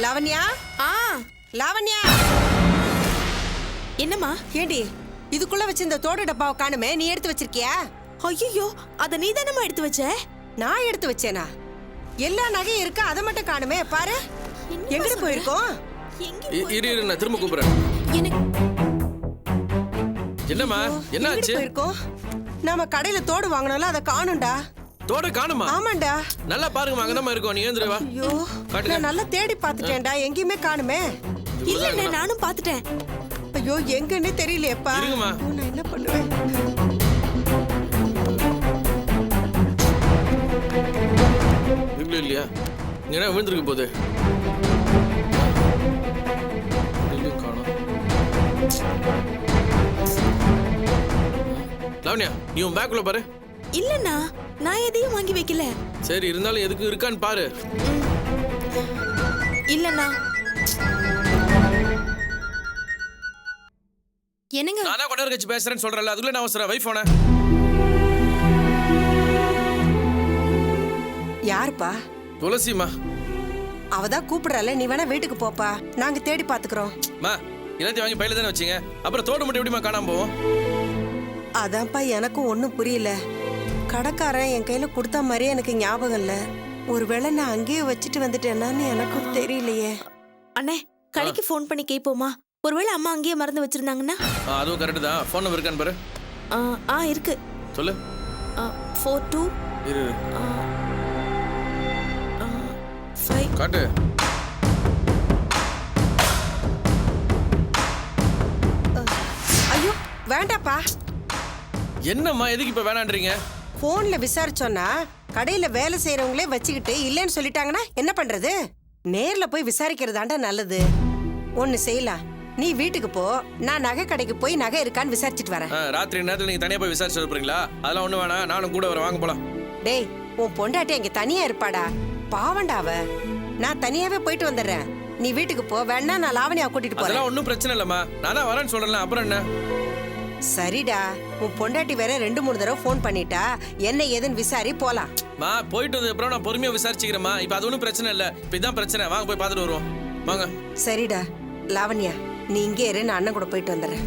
லாவண்யா. லாவண்யா. என்னம்மா? ஏண்டி இதுக்குள்ள வச்சிருந்த தோடு டப்பாவை காணுமே, நீ எடுத்து வச்சிருக்கியா? ஐயோ, அத நீ தானம்மா எடுத்து வச்ச? நான் எடுத்து வச்சேனா? எல்லா நகையும் இருக்கு, அதை மட்டும் காணுமே. பாரு எங்க போயிருக்கோம். இரு நான் திரும்ப கூப்பிடுறேன். என்னம்மா என்னாச்சு? போயிருக்கோம். நாம கடையில தோடு வாங்கணும்ல, அதை காணும்டா. தோடு காணுமா? ஆமாண்டா. நல்லா பாருங்கம்மா, அங்கதான் இருக்கோம். நீ ஏந்திரு வா. ஐயோ, நான் நல்லா தேடி பார்த்துட்டேன்டா, எங்கேயுமே காணுமே. இல்ல நானும் பார்த்துட்டேன். ஐயோ எங்கன்னே தெரியலையேப்பா. இருங்கம்மா. நான் என்ன பண்ணுவேன்? இல்லையா இங்க என்ன விழுந்திருக்கு போகுது? லாவண்யா, நீ உன் பேக்குள்ள பாரு. இல்லண்ணா, நான் எதையும் வாங்கி வைக்கல. சரி, இருந்தாலும் எதுக்கு இருக்கான்னு பாரு. இல்லண்ணா. என்னங்க? நானா கொண்டாரு கட்சி பேசுறேன்னு சொல்றேன்ல, அதுக்குள்ள நான் அவசரம். வைஃப் போன யாருப்பா? துளசிமா. அவதான் கூப்பிடறால, நீ வேணா வீட்டுக்கு போப்பா, நாங்க தேடி பாத்துக்கிறோம். மா, எல்லாத்தையும் வாங்கி பையில தானே வச்சீங்க, அப்புறம் தோடு மட்டும் எப்படிமா காணாம போவோம்? அதான்ப்பா எனக்கும் ஒன்றும் புரியல. கடைக்காரன் என் கையில கொடுத்த மாதிரியே எனக்கு ஞாபகம் இல்ல. ஒருவேளை நான் அங்கேயே வச்சுட்டு வந்துட்டேன்னான்னு எனக்கும் தெரியலையே. அண்ணே, கடைக்கு ஃபோன் பண்ணி கேட்போமா? ஒருவேளை அம்மா அங்கேயே மறந்து வச்சிருந்தாங்கன்னா? அதுவும் கரெக்ட் தான். ஃபோன் நம்பர் இருக்கான்னு பாரு. இருக்கு. சொல்லு. 42 இரு 5 காட்டு. ஐயோ வேண்டாப்பா. என்னம்மா, எதுக்கு இப்ப வேணான்றீங்க? போன்ல விசாரிச்சோன்னா கடையில வேலை செய்யறவங்களே வச்சுக்கிட்டு இல்லைன்னு சொல்லிட்டாங்கன்னா என்ன பண்றது? நேர்ல போய் விசாரிக்கிறதாண்டா நல்லது. ஒன்னு செய்யலாம், நீ வீட்டுக்கு போ, நான் நகை கடைக்கு போய் நகை இருக்கான்னு விசாரிச்சுட்டு வரேன். ராத்திரி நேரத்துல நீங்க தனியா போய் விசாரிச்சு போறீங்களா? அதெல்லாம் ஒண்ணு வேணாம், நானும் கூட வர. வாங்க போலாம். டேய், உன் பொண்டாட்டி அங்க தனியா இருப்பாடா, பாவண்டாவ. நான் தனியாவே போயிட்டு வந்துடுறேன், நீ வீட்டுக்கு போ. வேணா நான் லாவணியா கூட்டிட்டு போறேன். அதெல்லாம் ஒன்றும் பிரச்சனை இல்லம்மா, நானா வரேன்னு சொல்றேன். அப்புறம் என்ன? சரிடா, உன் பொண்டாட்டி வேற 2-3 தடவை ஃபோன் பண்ணிட்டா, என்ன ஏதுன்னு விசாரி போலாம். மா, போயிட்டு வந்தது அப்புறம் நான் பொறுமையா விசாரிச்சுக்கிறேம்மா. இப்ப அது ஒன்றும் பிரச்சனை இல்ல. இப்ப இதான் பிரச்சனை. வாங்க போய் பார்த்துட்டு வருவோம். வாங்க. சரிடா லாவண்யா, நீ இங்கே இரு, நான் அண்ணன் கூட போயிட்டு வந்துடுறேன்.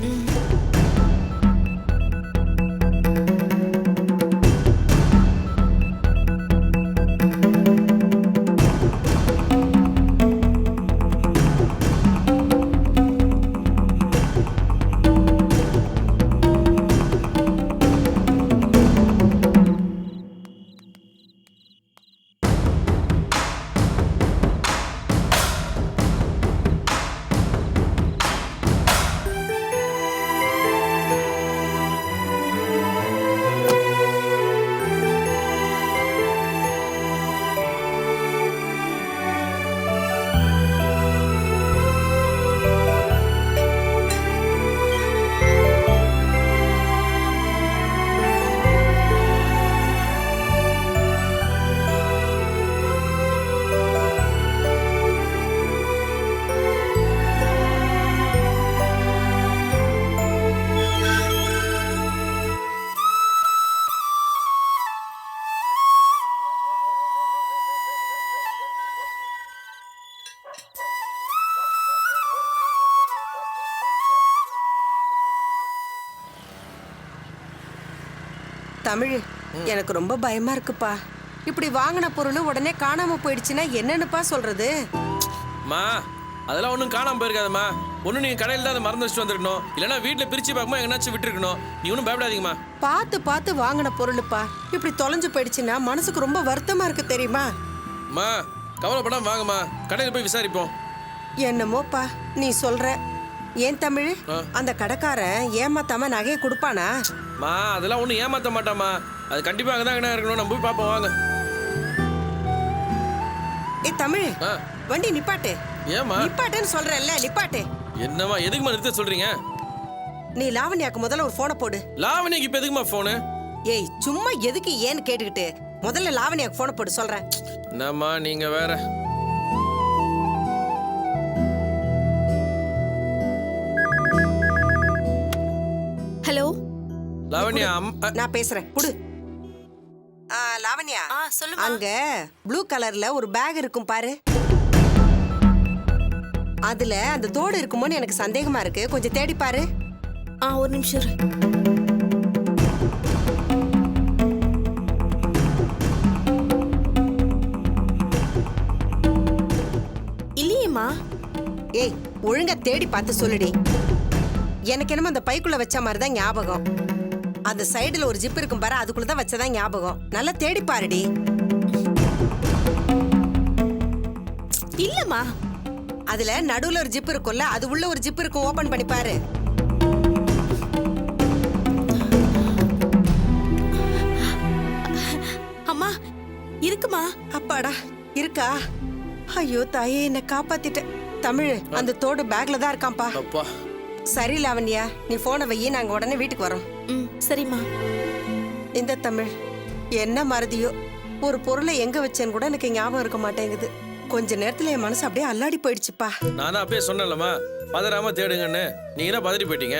தமிழ், எனக்கு ரொம்ப பயமா இருக்குப்பா. இப்படி வாங்கின பொருள் உடனே காணாம போயிடுச்சுன்னா என்னன்னுப்பா சொல்றது? மா, அதெல்லாம் ஒன்றும் காணாம போயிருக்காதம்மா. ஒன்றும் நீங்க கடையில் தான் அதை மறந்து வச்சுட்டு வந்துருக்கணும், இல்லைன்னா வீட்டில் பிரிச்சு பார்க்கும்போது எங்கனாச்சும் விட்டுருக்கணும். நீ ஒன்றும் பயப்படாதீங்கம்மா. பார்த்து பார்த்து வாங்கின பொருளுப்பா இப்படி தொலைஞ்சு போயிடுச்சுன்னா மனசுக்கு ரொம்ப வருத்தமா இருக்கு தெரியுமா? மா, கவலைப்படாம வாங்கம்மா, கடையில் போய் விசாரிப்போம். என்னமோப்பா நீ சொல்ற. ஏன் தமிழ், அந்த கடைக்காரன் ஏமாத்தாம நகையை கொடுப்பானா? மா, அதெல்லாம் ஒன்றும் ஏமாத்த மாட்டாமா. அது கண்டிப்பா அங்கதான் என்ன இருக்கணும். நம்ம போய் பார்ப்போம். வாங்க. ஏ தமிழ், வண்டி நிப்பாட்டு. ஏமா நிப்பாட்டுன்னு சொல்றேன்ல, நிப்பாட்டு. என்னம்மா, எதுக்குமா நிறுத்த சொல்றீங்க? நீ லாவண்யாக்கு முதல்ல ஒரு போனை போடு. லாவண்யாக்கு இப்ப எதுக்குமா போனு? ஏய், சும்மா எதுக்கு ஏன்னு கேட்டுக்கிட்டு முதல்ல லாவண்யாக்கு போனை போடு சொல்றேன். என்னம்மா நீங்க வேற. ஹலோ லாவண்யா, நான் பேசுறேன், புடு. லாவண்யா, சொல்லுமா. அங்க ப்ளூ கலர்ல ஒரு பேக் இருக்கும் பாரு. அதுல அந்த தோடு இருக்குமோன்னு எனக்கு சந்தேகமா இருக்கு, கொஞ்சம் தேடி பாரு. ஒரு நிமிஷம் இரு. இல்லையேம்மா. ஏய், ஒழுங்கா தேடி பார்த்து சொல்லுடி. எனக்கு என்னமோ அந்த பைக்குள்ள வச்ச மாதிரி தான் ஞாபகம். அந்த சைடுல ஒரு ஜிப் இருக்கும் பாரு, அதுக்குள்ளதான் வச்சதான் ஞாபகம். நல்லா தேடி பாருடி. இல்லம்மா. அதுல நடுவுல ஒரு ஜிப் இருக்கும்ல, அது உள்ள ஒரு ஜிப் இருக்கும், ஓபன் பண்ணி பாரு. அம்மா இருக்குமா? அப்பாடா, இருக்கா? ஐயோ தாயே, என்ன காப்பாத்திட்ட. தமிழ், அந்த தோடு பேக்ல தான் இருக்காம்பா. அப்பா சரி லாவண்யா, நீ போனை வையி, நாங்க உடனே வீட்டுக்கு வரோம். சரிம்மா. இந்த தமிழ், என்ன மறதியோ, ஒரு பொருளை எங்க வச்சேன்னு கூட எனக்கு ஞாபகம் இருக்க மாட்டேங்குது. கொஞ்ச நேரத்துல என் மனசு அப்படியே அல்லாடி போயிடுச்சுப்பா. நான் தான் அப்பயே சொன்னேன்லம்மா, பதறாம தேடுங்கன்னு. நீங்க என்ன பதறி போயிட்டீங்க?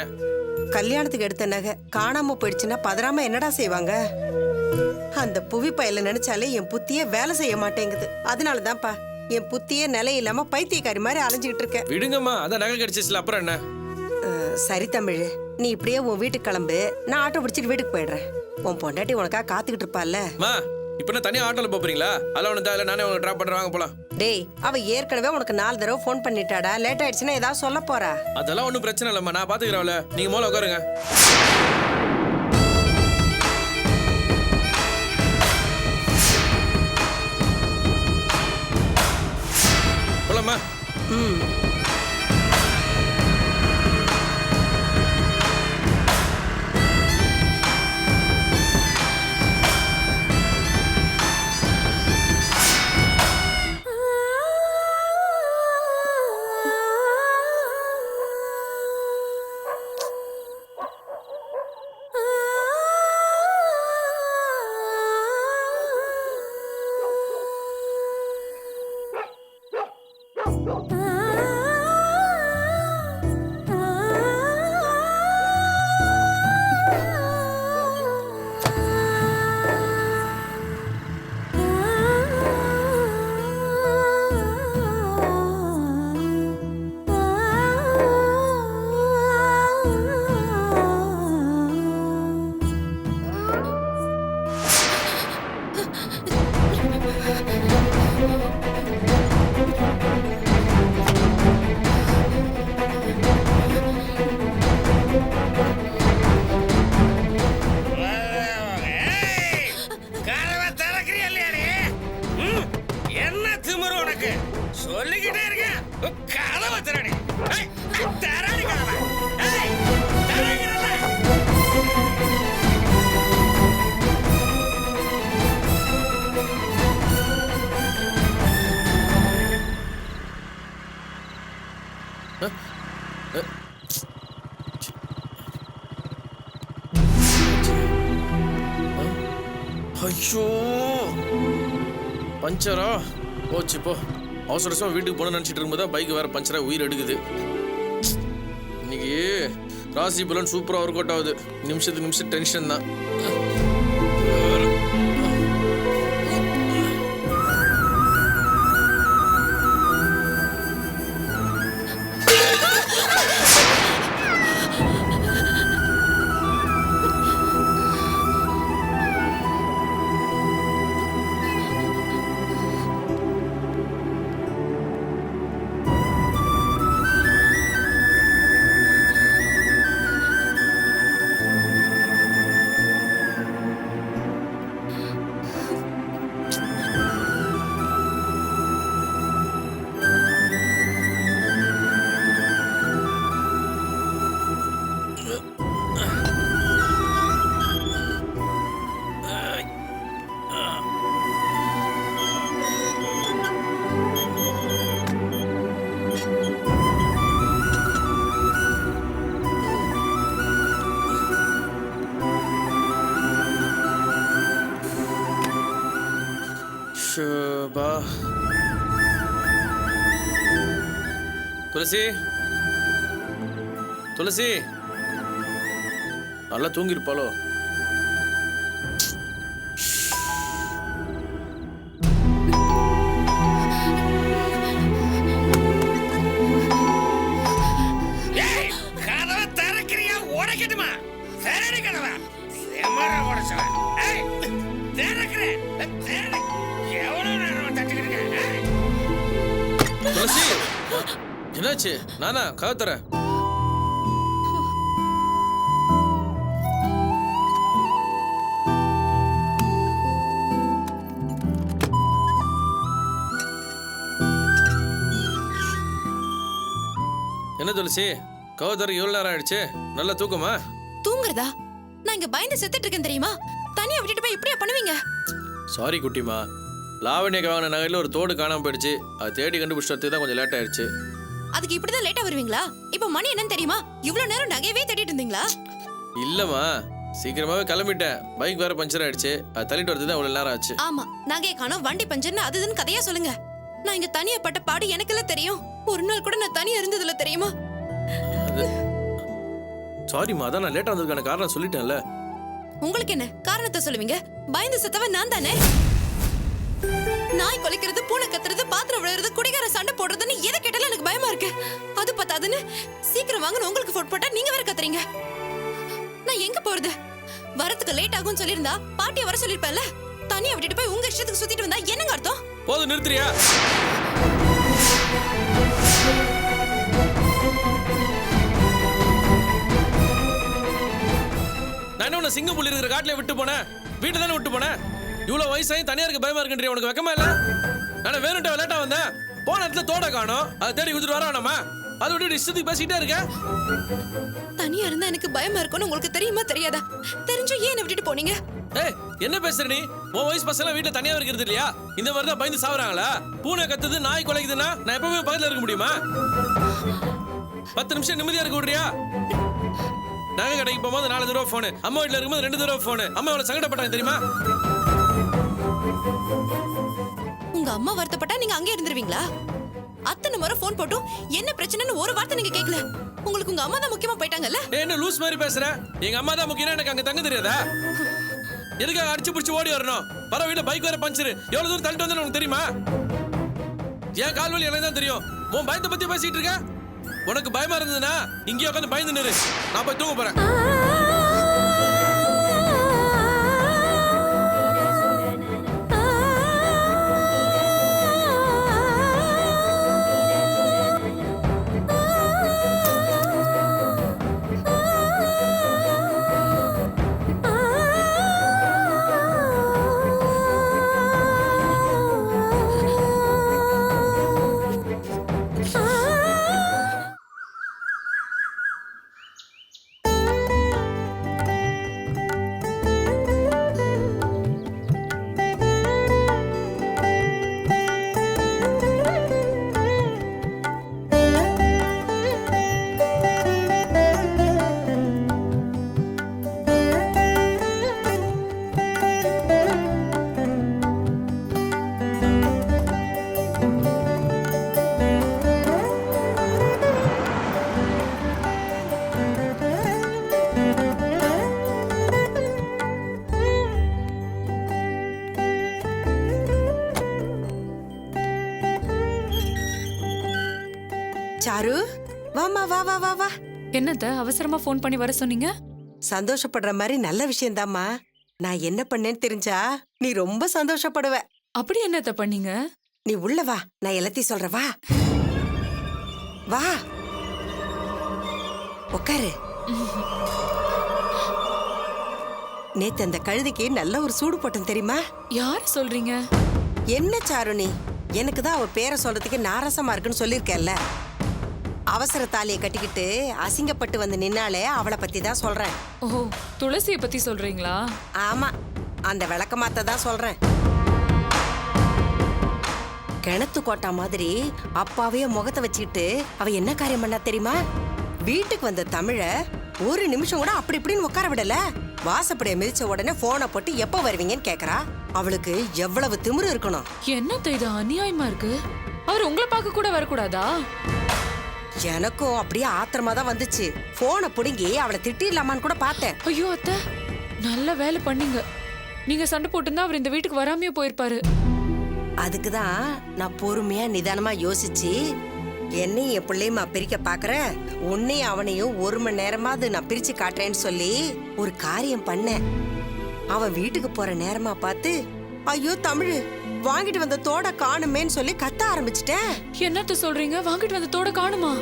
கல்யாணத்துக்கு எடுத்த நகை காணாம போயிடுச்சுன்னா பதறாம என்னடா செய்வாங்க? அந்த புவி பயல நினைச்சாலே என் புத்தியே வேலை செய்ய மாட்டேங்குது. அதனாலதான்ப்பா என் புத்தியே நிலை இல்லாம பைத்தியக்காரி மாதிரி அலைஞ்சுக்கிட்டு இருக்கேன். விடுங்கம்மா, அதான் நகை கிடைச்சிச்சுல, அப்புறம் என்ன? சரி தமிழ், நீ இப்படியே உன் வீட்டுக்கு கிளம்பு, நான் ஆட்டோ பிடிச்சிட்டு வீட்டுக்கு போயிடுறேன். உன் பொண்டாட்டி உனக்கா காத்துக்கிட்டு இருப்பாள்ல. மா, இப்ப என்ன தனியா ஆட்டோல போறீங்களா? அதெல்லாம் ஒண்ணு தேவையில்ல, நானே உங்களை டிராப் பண்றேன், வாங்க போலாம். டேய், அவ ஏற்கனவே உனக்கு 4 தடவை ஃபோன் பண்ணிட்டாடா. லேட் ஆயிடுச்சுன்னா ஏதாவது சொல்ல போறா. அதெல்லாம் ஒன்றும் பிரச்சனை இல்லைம்மா, நான் பாத்துக்கிறேன்ல. நீங்க முதல்ல உட்காருங்க. போலாமா? சொல்லிக்கிட்டே இருக்க, கதவை திறடி. திறடி கதவை. திறங்கிறல்ல. ஐயோ, பஞ்சரா போச்சு. போ, அவசர அவசரமா வீட்டுக்கு போன நினைச்சிட்டு இருக்கும்போது பைக் வேற பஞ்சரா உயிர் எடுக்குது. இன்னைக்கு ராசி பலன் சூப்பரா ஒர்க் அவுட் ஆகுது. நிமிஷத்துக்கு நிமிஷம் டென்ஷன் தான். ஷோபா, துளசி, துளசி நல்லா தூங்கிருப்பாளோ? துளசி என்னாச்சு? நானா கதை தரேன். என்ன துளசி கதை தர எவ்வளவு நேரம் ஆயிடுச்சு? நல்லா தூக்கமா? தூங்குறதா? நான் இங்க பயந்து செத்துட்டு இருக்கேன் தெரியுமா? தனியா விட்டுட்டு போய் இப்படியா பண்ணுவீங்க? சாரி குட்டிமா, லாவண்யக்கு வாங்கின நகையில ஒரு தோடு காணாம போயிடுச்சு. அது தேடி கண்டுபிடிச்சதுக்கு தான் கொஞ்சம் லேட் ஆயிடுச்சு. அதுக்கு இப்படிதான் லேட்டா வருவீங்களா? இப்ப மணி என்னன்னு தெரியுமா? இவ்வளவு நேரம் நகையவே தேடிட்டு இருந்தீங்களா? இல்லம்மா, சீக்கிரமாவே கிளம்பிட்டேன். பைக் வேற பஞ்சர் ஆயிடுச்சு. அது தள்ளிட்டு வரது தான் அவ்வளவு நேரம் ஆச்சு. ஆமா, நகையை காணோம், வண்டி பஞ்சர்னு அது இதுன்னு கதையா சொல்லுங்க. நான் இங்க தனியா பட்ட பாடு எனக்கெல்லாம் தெரியும். ஒரு நாள் கூட நான் தனியா இருந்ததுல தெரியுமா? சாரிம்மா, அதான் நான் லேட்டா வந்ததுக்கான காரணம் சொல்லிட்டேன்ல. உங்களுக்கு என்ன காரணத்தை சொல்லுவீங்க? பயந்து செத்தவன் நான் தானே. நாய் கொலைக்கிறது, பூனை கத்துறது, பாத்திரம் விழுறது, குடிகார சண்டை போடுறதுன்னு எதை கேட்டாலும் எனக்கு பயமா இருக்கு. அது பத்தாதுன்னு சீக்கிரம் வாங்கன்னு உங்களுக்கு ஃபோன் போட்டா நீங்க வேற கத்துறீங்க. நான் எங்க போறது? வரதுக்கு லேட் ஆகும்னு சொல்லியிருந்தா பாட்டியை வர சொல்லிருப்பேன்ல. தனியா விட்டுட்டு போய் உங்க இஷ்டத்துக்கு சுத்திட்டு வந்தா என்னங்க அர்த்தம்? போதும், நிறுத்துறியா? நான் என்ன சிங்கப்பூர்ல இருக்கிற காட்டுல விட்டு போனேன்? வீட்டை தானே விட்டு போனேன். இவ்வளவு வயசாகி தனியா இருக்க பயமா இருக்குன்றியா? உனக்கு வெக்கமா இல்ல? நான் வேணும்ட்டா லேட்டா வந்தேன். போன இடத்துல தோட காணோம். அதை தேடி கொடுத்துட்டு வர வேணாமா? அதை விட்டு இஷ்டத்துக்கு பேசிட்டே இருக்க. தனியா இருந்தா எனக்கு பயமா இருக்கும்னு உங்களுக்கு தெரியுமா தெரியாதா? தெரிஞ்சும் ஏன் விட்டுட்டு போனீங்க? ஏய், என்ன பேசுற நீ? உன் வயசு பசங்க வீட்டுல தனியா இருக்கிறது இல்லையா? இந்த மாதிரி தான் பயந்து சாவறாங்களா? பூனை கத்துது, நாய் குலைக்குதுன்னா நான் எப்பவுமே பக்கத்துல இருக்க முடியுமா? 10 நிமிஷம் நிம்மதியா இருக்க விடுறியா? நகை கடைக்கு போகும்போது 4 தடவை போனு, அம்மா வீட்டுல இருக்கும்போது 2 தடவை போனு. அம்மா எவ்வளவு சங்கடப்பட்டாங்க தெரியுமா? உங்க அம்மா வருத்தப்பட்டா நீங்க அங்கே இருந்துருவீங்களா? அத்தனை முறை போன் போட்டும் என்ன பிரச்சனைன்னு ஒரு வார்த்தை நீங்க கேட்கல. உங்களுக்கு உங்க அம்மா தான் முக்கியமா போயிட்டாங்கல்ல? என்ன லூஸ் மாதிரி பேசுற? எங்க அம்மா தான் முக்கியம், எனக்கு அங்க தங்க தெரியாதா? எதுக்காக அடிச்சு பிடிச்சு ஓடி வரணும்? பரவ வீட்டுல பைக் வேற பஞ்சரு. எவ்வளவு தூரம் தள்ளிட்டு வந்தேன்னு உனக்கு தெரியுமா? என் கால் வலி எனக்கு தான் தெரியும். உன் பயத்தை பத்தி பேசிட்டு இருக்க. உனக்கு பயமா இருந்ததுன்னா இங்கே உட்காந்து பயந்து நிறு. நான் போய் தூங்க போறேன். சாரு, வாமா, வா வா வா வா. என்னத்த அவசரமா ஃபோன் பண்ணி வர சொன்னீங்க? சந்தோஷப்படுற மாதிரி நல்ல விஷயம்தாம்மா. நான் என்ன பண்ணேன்னு தெரிஞ்சா நீ ரொம்ப சந்தோஷப்படுவ. அப்படி என்னத்த பண்ணீங்க? நீ உள்ள வா, நான் எல்லாத்தையும் சொல்றேன். வா வா, உட்காரு. நேத்து அந்த கழுதைக்கு நல்ல ஒரு சூடு போட்டேன் தெரியுமா? யார் சொல்றீங்க? என்ன சாரு நீ? எனக்கு தான் அவ பேரை சொல்றதுக்கு நாரசமா இருக்குன்னு சொல்லிருக்கேன்ல. அவசர தாலியை கட்டிக்கிட்டு அசிங்கப்பட்டு வந்து நின்னாலே அவளை பத்தி தான் சொல்றேன். ஓ, துளசியை பத்தி சொல்றீங்களா? ஆமா, அந்த விளக்கமாத்த தான் சொல்றேன். கிணத்து கோட்டா மாதிரி அப்பாவையே முகத்தை வச்சுக்கிட்டு அவ என்ன காரியம் பண்ணா தெரியுமா? வீட்டுக்கு வந்த தமிழ ஒரு நிமிஷம் கூட அப்படி இப்படின்னு உட்கார விடல. வாசப்படியை மிதிச்ச உடனே போனை போட்டு எப்ப வருவீங்கன்னு கேக்குறா. அவளுக்கு எவ்வளவு திமிரு இருக்கணும். என்னத்த இது அநியாயமா இருக்கு? அவர் உங்களை பார்க்க கூட வரக்கூடாதா? எனக்கும் அப்படியே ஆத்திரமா தான் வந்துச்சு. போனை புடுங்கி அவளை திட்டிடலாமான்னு கூட பார்த்தேன். ஐயோ அத்தை, நல்ல வேலை பண்ணீங்க. நீங்க சண்டை போட்டுருந்தா அவர் இந்த வீட்டுக்கு வராமையே போயிருப்பாரு. அதுக்குதான் நான் பொறுமையா நிதானமா யோசிச்சு என்னையும் என் பிள்ளையுமா பிரிக்க பாக்குற, உன்னையும் அவனையும் 1 மணி நேரமாவது நான் பிரிச்சு காட்டுறேன்னு சொல்லி ஒரு காரியம் பண்ணேன். அவன் வீட்டுக்கு போற நேரமா பார்த்து, ஐயோ தமிழ் வாங்கிட்டு வந்த தோட காணுமேன்னு சொல்லி கத்த ஆரம்பிச்சிட்டேன். என்னத்த சொல்றீங்க? வாங்கிட்டு வந்த தோட காணுமா?